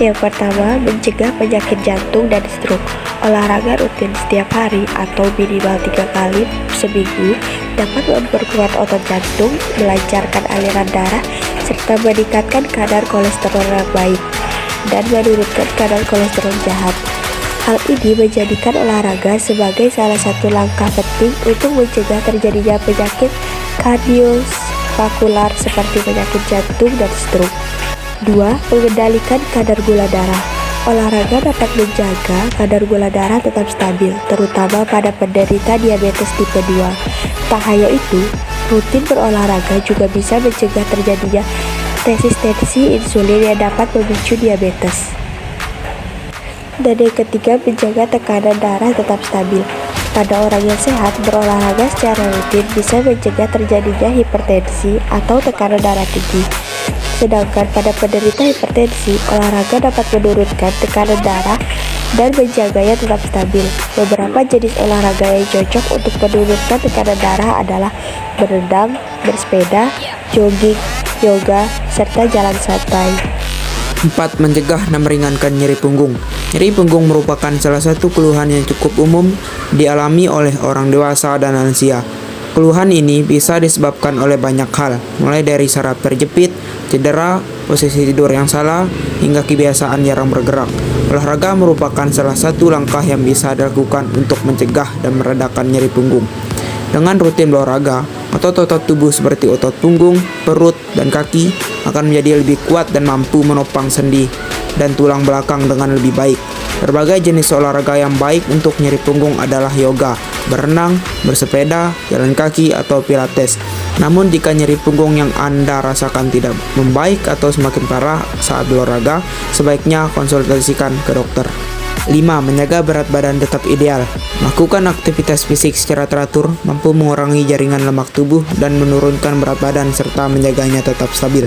Yang pertama, mencegah penyakit jantung dan stroke. Olahraga rutin setiap hari atau minimal 3 kali seminggu dapat memperkuat otot jantung, melancarkan aliran darah, serta meningkatkan kadar kolesterol yang baik dan menurunkan kadar kolesterol jahat. Hal ini menjadikan olahraga sebagai salah satu langkah penting untuk mencegah terjadinya penyakit kardiovaskular seperti penyakit jantung dan stroke. 2. Mengendalikan kadar gula darah. Olahraga dapat menjaga kadar gula darah tetap stabil, terutama pada penderita diabetes tipe 2. Tak hanya itu, rutin berolahraga juga bisa mencegah terjadinya resistensi insulin yang dapat memicu diabetes. Dan yang ketiga, menjaga tekanan darah tetap stabil. Pada orang yang sehat, berolahraga secara rutin bisa mencegah terjadinya hipertensi atau tekanan darah tinggi. Sedangkan pada penderita hipertensi, olahraga dapat menurunkan tekanan darah dan menjaganya tetap stabil. Beberapa jenis olahraga yang cocok untuk menurunkan tekanan darah adalah berenang, bersepeda, jogging, yoga, serta jalan santai. 4. Mencegah dan meringankan nyeri punggung. Nyeri punggung merupakan salah satu keluhan yang cukup umum dialami oleh orang dewasa dan lansia. Keluhan ini bisa disebabkan oleh banyak hal, mulai dari saraf terjepit, cedera, posisi tidur yang salah, hingga kebiasaan jarang bergerak. Olahraga merupakan salah satu langkah yang bisa dilakukan untuk mencegah dan meredakan nyeri punggung. Dengan rutin berolahraga, otot-otot tubuh seperti otot punggung, perut, dan kaki akan menjadi lebih kuat dan mampu menopang sendi dan tulang belakang dengan lebih baik. Berbagai jenis olahraga yang baik untuk nyeri punggung adalah yoga, berenang, bersepeda, jalan kaki, atau pilates. Namun jika nyeri punggung yang Anda rasakan tidak membaik atau semakin parah saat berolahraga, sebaiknya konsultasikan ke dokter. 5. Menjaga berat badan tetap ideal. Melakukan aktivitas fisik secara teratur mampu mengurangi jaringan lemak tubuh dan menurunkan berat badan serta menjaganya tetap stabil.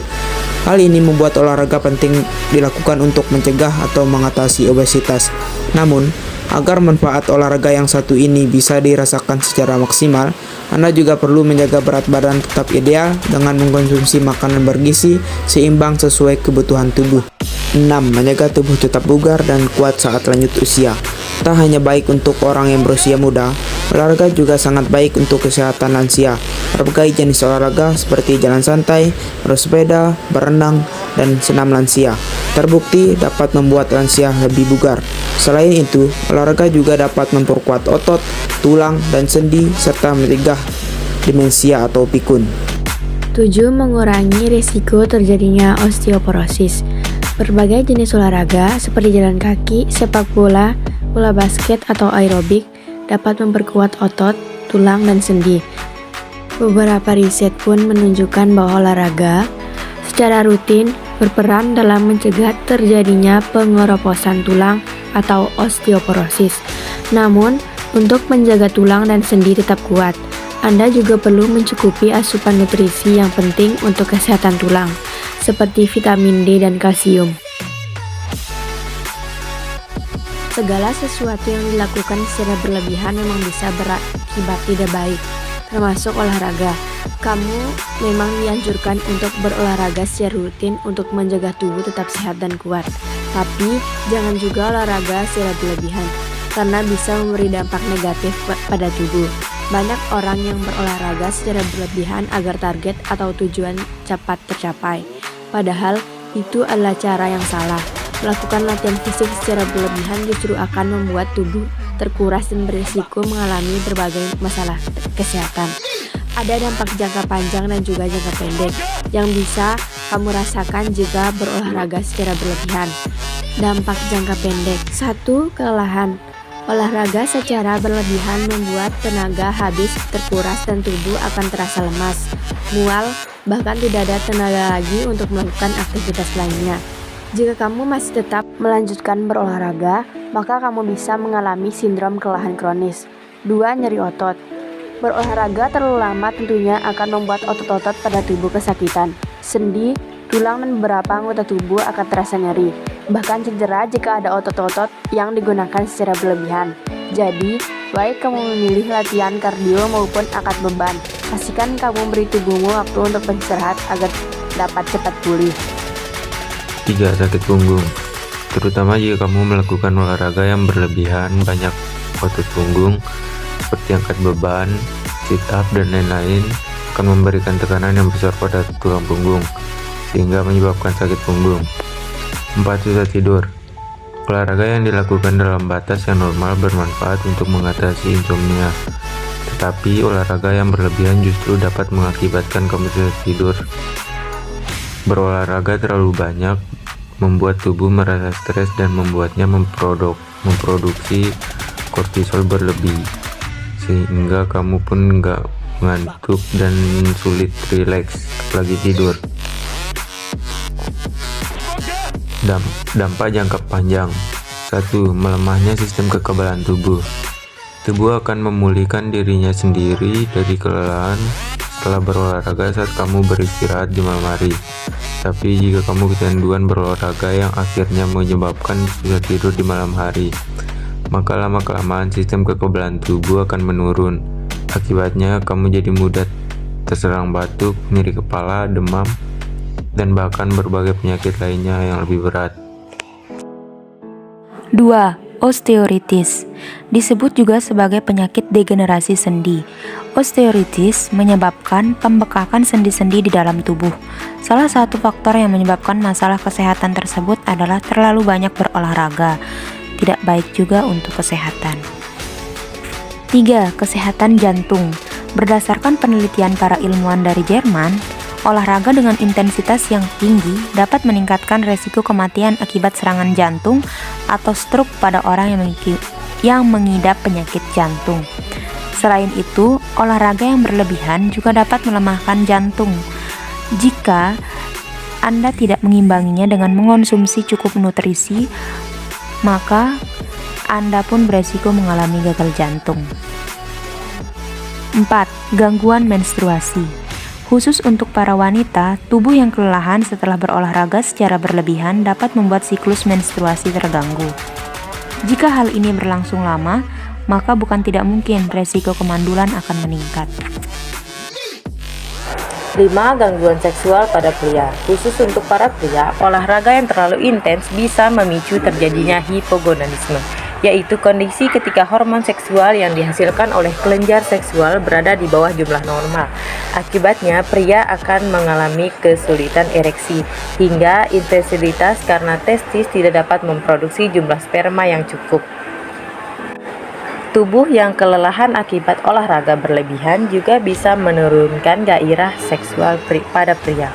Hal ini membuat olahraga penting dilakukan untuk mencegah atau mengatasi obesitas. Namun, agar manfaat olahraga yang satu ini bisa dirasakan secara maksimal, Anda juga perlu menjaga berat badan tetap ideal dengan mengkonsumsi makanan bergizi seimbang sesuai kebutuhan tubuh. 6. Menjaga tubuh tetap bugar dan kuat saat lanjut usia. Tak hanya baik untuk orang yang berusia muda, olahraga juga sangat baik untuk kesehatan lansia. Berbagai jenis olahraga seperti jalan santai, bersepeda, berenang, dan senam lansia terbukti dapat membuat lansia lebih bugar. Selain itu, olahraga juga dapat memperkuat otot, tulang, dan sendi serta mencegah demensia atau pikun. 7. Mengurangi risiko terjadinya osteoporosis. Berbagai jenis olahraga seperti jalan kaki, sepak bola, bola basket, atau aerobik dapat memperkuat otot, tulang, dan sendi. Beberapa riset pun menunjukkan bahwa olahraga secara rutin berperan dalam mencegah terjadinya pengeroposan tulang atau osteoporosis. Namun, untuk menjaga tulang dan sendi tetap kuat, Anda juga perlu mencukupi asupan nutrisi yang penting untuk kesehatan tulang, seperti vitamin D dan kalsium. Segala sesuatu yang dilakukan secara berlebihan memang bisa berakibat tidak baik, termasuk olahraga. Kamu memang dianjurkan untuk berolahraga secara rutin untuk menjaga tubuh tetap sehat dan kuat. Tapi jangan juga olahraga secara berlebihan, karena bisa memberi dampak negatif pada tubuh. Banyak orang yang berolahraga secara berlebihan agar target atau tujuan cepat tercapai. Padahal itu adalah cara yang salah. Melakukan latihan fisik secara berlebihan justru akan membuat tubuh terkuras dan berisiko mengalami berbagai masalah kesehatan. Ada dampak jangka panjang dan juga jangka pendek yang bisa kamu rasakan jika berolahraga secara berlebihan. Dampak jangka pendek. 1. Kelelahan. Olahraga secara berlebihan membuat tenaga habis, terkuras, dan tubuh akan terasa lemas, mual, bahkan tidak ada tenaga lagi untuk melakukan aktivitas lainnya. Jika kamu masih tetap melanjutkan berolahraga, maka kamu bisa mengalami sindrom kelelahan kronis. 2. Nyeri otot. Berolahraga terlalu lama tentunya akan membuat otot-otot pada tubuh kesakitan. Sendi, tulang, dan beberapa anggota tubuh akan terasa nyeri, bahkan cedera jika ada otot-otot yang digunakan secara berlebihan. Jadi, baik kamu memilih latihan kardio maupun angkat beban, pastikan kamu beri tubuhmu waktu untuk beristirahat agar dapat cepat pulih. 3. Sakit punggung. terutama jika kamu melakukan olahraga yang berlebihan. Banyak otot punggung seperti angkat beban, sit up, dan lain-lain akan memberikan tekanan yang besar pada tulang punggung sehingga menyebabkan sakit punggung. 4. Susah tidur. Olahraga yang dilakukan dalam batas yang normal bermanfaat untuk mengatasi insomnia, tetapi olahraga yang berlebihan justru dapat mengakibatkan kamu susah tidur. Berolahraga terlalu banyak membuat tubuh merasa stres dan membuatnya memproduksi kortisol berlebih, sehingga kamu pun nggak ngantuk dan sulit rileks, apalagi tidur. Dampak jangka panjang. 1. Melemahnya sistem kekebalan tubuh. Tubuh akan memulihkan dirinya sendiri dari kelelahan setelah berolahraga saat kamu beristirahat di malam hari. Tapi jika kamu kecanduan berolahraga yang akhirnya menyebabkan susah tidur di malam hari, maka lama-kelamaan sistem kekebalan tubuh akan menurun. Akibatnya kamu jadi mudah terserang batuk, nyeri kepala, demam, dan bahkan berbagai penyakit lainnya yang lebih berat. 2. Osteoartritis disebut juga sebagai penyakit degenerasi sendi. Osteoartritis menyebabkan pembekakan sendi-sendi di dalam tubuh. Salah satu faktor yang menyebabkan masalah kesehatan tersebut adalah terlalu banyak berolahraga. Tidak baik juga untuk kesehatan. 3. Kesehatan jantung. Berdasarkan penelitian para ilmuwan dari Jerman, olahraga dengan intensitas yang tinggi dapat meningkatkan resiko kematian akibat serangan jantung atau stroke pada orang yang mengidap penyakit jantung. Selain itu, olahraga yang berlebihan juga dapat melemahkan jantung. Jika Anda tidak mengimbanginya dengan mengonsumsi cukup nutrisi, maka Anda pun beresiko mengalami gagal jantung. 4. Gangguan menstruasi. Khusus untuk para wanita, tubuh yang kelelahan setelah berolahraga secara berlebihan dapat membuat siklus menstruasi terganggu. Jika hal ini berlangsung lama, maka bukan tidak mungkin resiko kemandulan akan meningkat. 5. Gangguan seksual pada pria. Khusus untuk para pria, olahraga yang terlalu intens bisa memicu terjadinya hipogonadisme, yaitu kondisi ketika hormon seksual yang dihasilkan oleh kelenjar seksual berada di bawah jumlah normal. Akibatnya, pria akan mengalami kesulitan ereksi hingga infertilitas karena testis tidak dapat memproduksi jumlah sperma yang cukup. Tubuh yang kelelahan akibat olahraga berlebihan juga bisa menurunkan gairah seksual pada pria.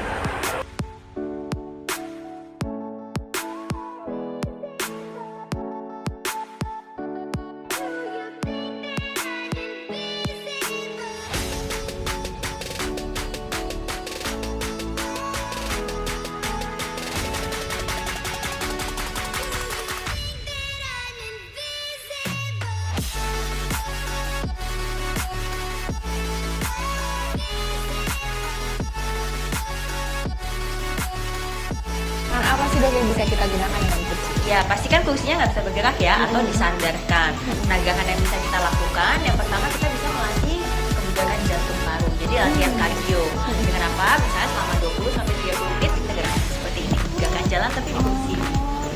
Apa sih dok yang bisa kita gunakan dengan kursi? Ya, pastikan kursinya nggak bisa bergerak ya, atau disandarkan. Nah, gerakan yang bisa kita lakukan, yang pertama kita bisa melatih kebugaran jantung paru. Jadi latihan kardio. Dengan apa? Misalnya selama 20-30 menit kita gerakan seperti ini. Gerakan jalan tapi di kursi.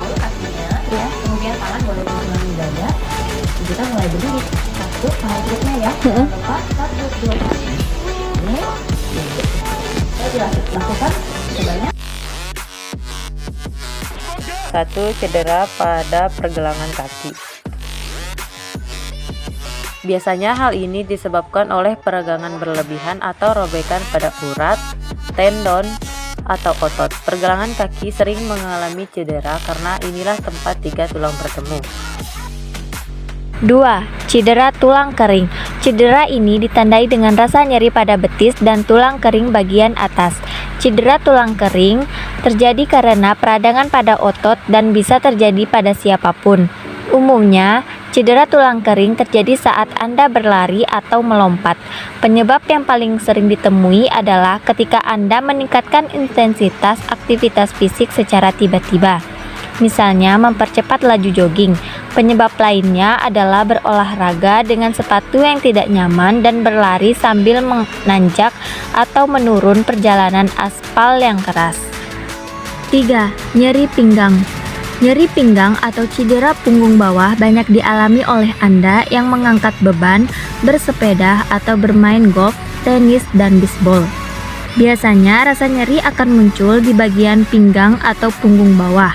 Lalu kakinya, kemudian tangan boleh mengenai dada. Kita mulai berdiri. 1, tangan perutnya ya. Jangan lupa, 1, 2, 3. Ini. Kita lakukan sebanyak. 1. Cedera pada pergelangan kaki. Biasanya hal ini disebabkan oleh peregangan berlebihan atau robekan pada urat, tendon, atau otot. Pergelangan kaki sering mengalami cedera karena inilah tempat 3 tulang bertemu. 2. Cedera tulang kering. Cedera ini ditandai dengan rasa nyeri pada betis dan tulang kering bagian atas. Cedera tulang kering terjadi karena peradangan pada otot dan bisa terjadi pada siapapun. Umumnya, cedera tulang kering terjadi saat Anda berlari atau melompat. Penyebab yang paling sering ditemui adalah ketika Anda meningkatkan intensitas aktivitas fisik secara tiba-tiba. Misalnya mempercepat laju jogging. Penyebab lainnya adalah berolahraga dengan sepatu yang tidak nyaman dan berlari sambil menanjak atau menurun perjalanan aspal yang keras. 3. Nyeri pinggang. Nyeri pinggang atau cedera punggung bawah banyak dialami oleh Anda yang mengangkat beban, bersepeda, atau bermain golf, tenis, dan bisbol. Biasanya rasa nyeri akan muncul di bagian pinggang atau punggung bawah.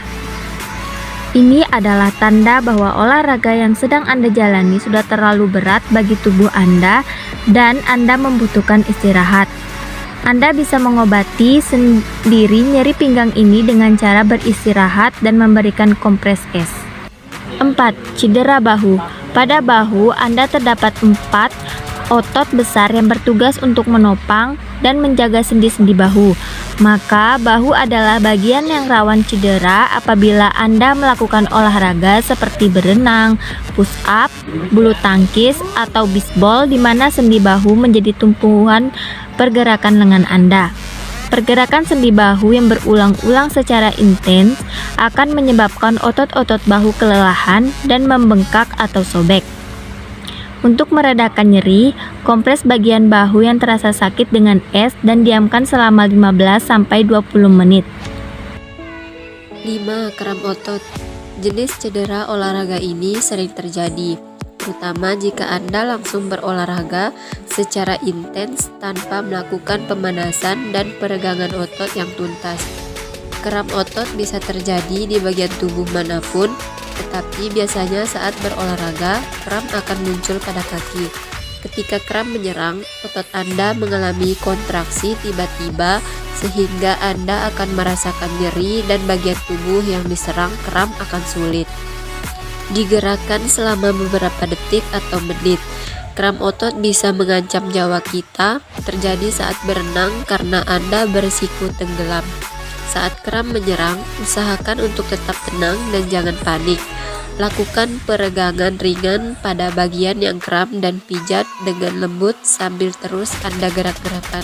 Ini adalah tanda bahwa olahraga yang sedang Anda jalani sudah terlalu berat bagi tubuh Anda dan Anda membutuhkan istirahat. Anda bisa mengobati sendiri nyeri pinggang ini dengan cara beristirahat dan memberikan kompres es. 4. Cedera bahu. Pada bahu, Anda terdapat 4 otot besar yang bertugas untuk menopang dan menjaga sendi-sendi bahu. Maka, bahu adalah bagian yang rawan cedera apabila Anda melakukan olahraga seperti berenang, push up, bulu tangkis, atau bisbol di mana sendi bahu menjadi tumpuan pergerakan lengan Anda. Pergerakan sendi bahu yang berulang-ulang secara intens akan menyebabkan otot-otot bahu kelelahan dan membengkak atau sobek. Untuk meredakan nyeri, kompres bagian bahu yang terasa sakit dengan es dan diamkan selama 15-20 menit. 5. Kram otot. Jenis cedera olahraga ini sering terjadi, terutama jika Anda langsung berolahraga secara intens tanpa melakukan pemanasan dan peregangan otot yang tuntas. Kram otot bisa terjadi di bagian tubuh manapun, tetapi biasanya saat berolahraga, kram akan muncul pada kaki. Ketika kram menyerang, otot Anda mengalami kontraksi tiba-tiba sehingga Anda akan merasakan nyeri dan bagian tubuh yang diserang kram akan sulit digerakkan selama beberapa detik atau menit. Kram otot bisa mengancam nyawa kita, terjadi saat berenang karena Anda berisiko tenggelam. Saat kram menyerang, usahakan untuk tetap tenang dan jangan panik. Lakukan peregangan ringan pada bagian yang kram dan pijat dengan lembut sambil terus Anda gerak-gerakan.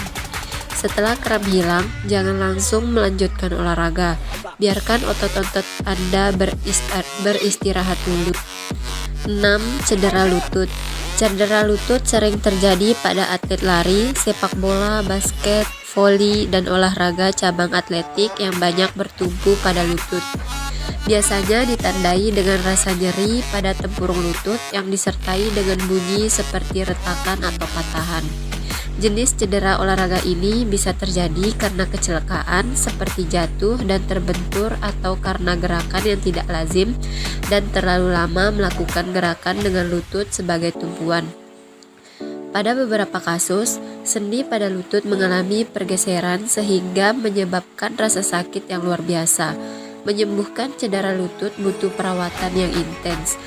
Setelah kram hilang, jangan langsung melanjutkan olahraga. Biarkan otot-otot Anda beristirahat dulu. 6. Cedera lutut. Cedera lutut sering terjadi pada atlet lari, sepak bola, basket, voli, dan olahraga cabang atletik yang banyak bertumpu pada lutut. Biasanya ditandai dengan rasa nyeri pada tempurung lutut yang disertai dengan bunyi seperti retakan atau patahan. Jenis cedera olahraga ini bisa terjadi karena kecelakaan seperti jatuh dan terbentur atau karena gerakan yang tidak lazim dan terlalu lama melakukan gerakan dengan lutut sebagai tumpuan. Pada beberapa kasus, sendi pada lutut mengalami pergeseran sehingga menyebabkan rasa sakit yang luar biasa. Menyembuhkan cedera lutut butuh perawatan yang intens.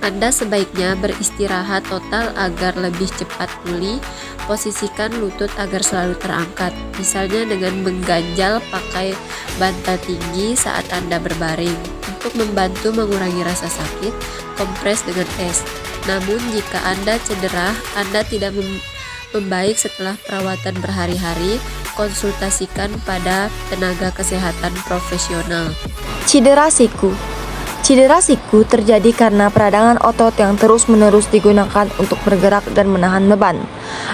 Anda sebaiknya beristirahat total agar lebih cepat pulih. Posisikan lutut agar selalu terangkat, misalnya dengan mengganjal pakai bantal tinggi saat Anda berbaring. Untuk membantu mengurangi rasa sakit, kompres dengan es. Namun jika Anda cedera, Anda tidak membaik setelah perawatan berhari-hari, konsultasikan pada tenaga kesehatan profesional. Cedera siku. Cedera siku terjadi karena peradangan otot yang terus-menerus digunakan untuk bergerak dan menahan beban.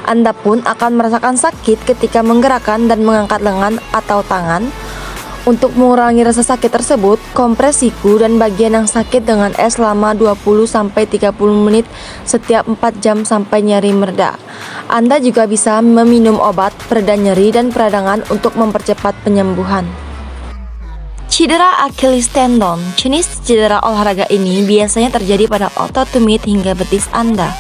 Anda pun akan merasakan sakit ketika menggerakkan dan mengangkat lengan atau tangan. Untuk mengurangi rasa sakit tersebut, kompres siku dan bagian yang sakit dengan es selama 20-30 menit setiap 4 jam sampai nyeri mereda. Anda juga bisa meminum obat pereda nyeri dan peradangan untuk mempercepat penyembuhan. Cedera Achilles tendon. Jenis cedera olahraga ini biasanya terjadi pada otot tumit hingga betis Anda.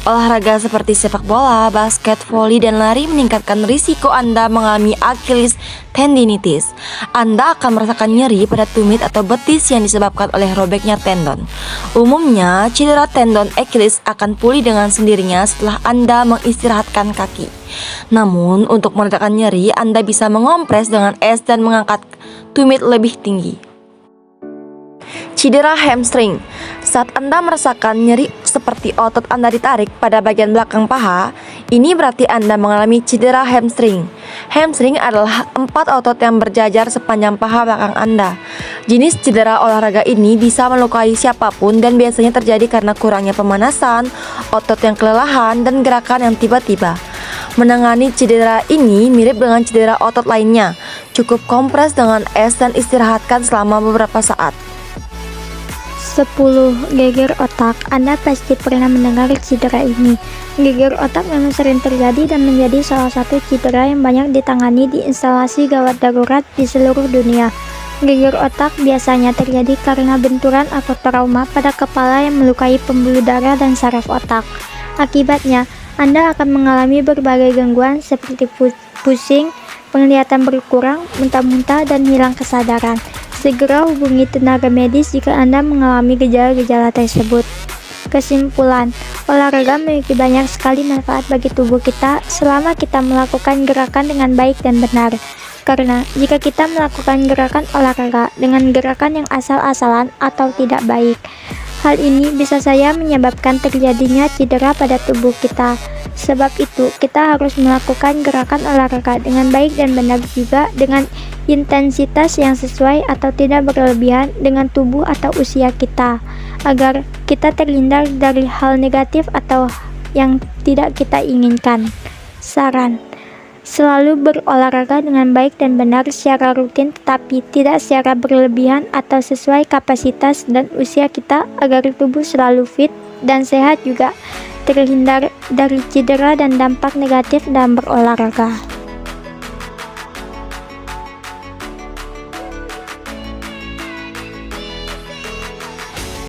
Olahraga seperti sepak bola, basket, voli, dan lari meningkatkan risiko Anda mengalami Achilles tendinitis. Anda akan merasakan nyeri pada tumit atau betis yang disebabkan oleh robeknya tendon. Umumnya, cedera tendon Achilles akan pulih dengan sendirinya setelah Anda mengistirahatkan kaki. Namun, untuk meredakan nyeri, Anda bisa mengompres dengan es dan mengangkat tumit lebih tinggi. Cedera hamstring. Saat Anda merasakan nyeri seperti otot Anda ditarik pada bagian belakang paha, ini berarti Anda mengalami cedera hamstring. Hamstring adalah 4 otot yang berjajar sepanjang paha belakang Anda. Jenis cedera olahraga ini bisa melukai siapapun dan biasanya terjadi karena kurangnya pemanasan, otot yang kelelahan, dan gerakan yang tiba-tiba. Menangani cedera ini mirip dengan cedera otot lainnya. Cukup kompres dengan es dan istirahatkan selama beberapa saat. 10. Geger otak. Anda pasti pernah mendengar cedera ini. Geger otak memang sering terjadi dan menjadi salah satu cedera yang banyak ditangani di instalasi gawat darurat di seluruh dunia. Geger otak biasanya terjadi karena benturan atau trauma pada kepala yang melukai pembuluh darah dan saraf otak. Akibatnya, Anda akan mengalami berbagai gangguan seperti pusing, penglihatan berkurang, muntah-muntah, dan hilang kesadaran. Segera hubungi tenaga medis jika Anda mengalami gejala-gejala tersebut. Kesimpulan, olahraga memiliki banyak sekali manfaat bagi tubuh kita selama kita melakukan gerakan dengan baik dan benar. Karena jika kita melakukan gerakan olahraga dengan gerakan yang asal-asalan atau tidak baik, hal ini bisa saja menyebabkan terjadinya cedera pada tubuh kita. Sebab itu, kita harus melakukan gerakan olahraga dengan baik dan benar juga dengan intensitas yang sesuai atau tidak berlebihan dengan tubuh atau usia kita, agar kita terhindar dari hal negatif atau yang tidak kita inginkan. Saran: selalu berolahraga dengan baik dan benar secara rutin, tetapi tidak secara berlebihan atau sesuai kapasitas dan usia kita agar tubuh selalu fit dan sehat juga terhindar dari cedera dan dampak negatif dalam berolahraga.